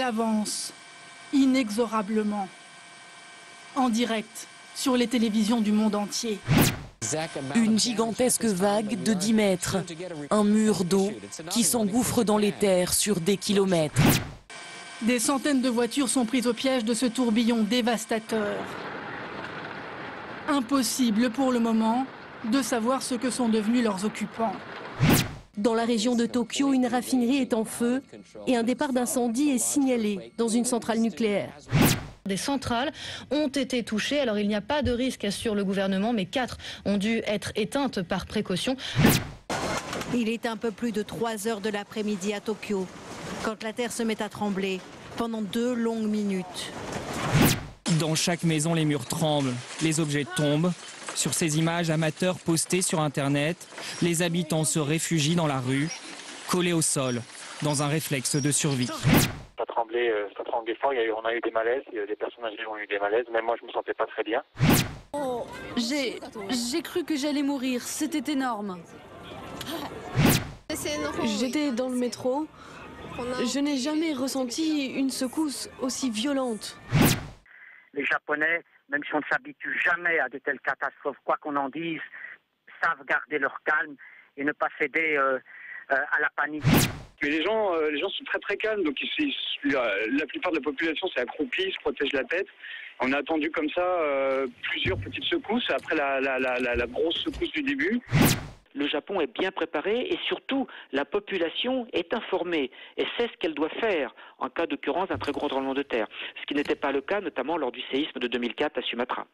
avance, inexorablement, en direct, sur les télévisions du monde entier. Une gigantesque vague de 10 mètres, un mur d'eau qui s'engouffre dans les terres sur des kilomètres. Des centaines de voitures sont prises au piège de ce tourbillon dévastateur. Impossible pour le moment de savoir ce que sont devenus leurs occupants. Dans la région de Tokyo, une raffinerie est en feu et un départ d'incendie est signalé dans une centrale nucléaire. Des centrales ont été touchées. Alors il n'y a pas de risque, assure le gouvernement, mais 4 ont dû être éteintes par précaution. Il est un peu plus de 3 heures de l'après-midi à Tokyo, quand la terre se met à trembler pendant 2 longues minutes. Dans chaque maison, les murs tremblent, les objets tombent. Sur ces images amateurs postées sur Internet, les habitants se réfugient dans la rue, collés au sol, dans un réflexe de survie. Ça tremblait fort, on a eu des malaises, des personnes âgées ont eu des malaises, même moi je me sentais pas très bien. J'ai cru que j'allais mourir, c'était énorme. J'étais dans le métro, je n'ai jamais ressenti une secousse aussi violente. Les Japonais, même si on ne s'habitue jamais à de telles catastrophes, quoi qu'on en dise, savent garder leur calme et ne pas céder à la panique. Mais les gens sont très très calmes, donc la plupart de la population s'est accroupie, se protège la tête. On a attendu comme ça plusieurs petites secousses après la grosse secousse du début. Le Japon est bien préparé et surtout la population est informée et sait ce qu'elle doit faire en cas d'occurrence d'un très gros tremblement de terre. Ce qui n'était pas le cas notamment lors du séisme de 2004 à Sumatra.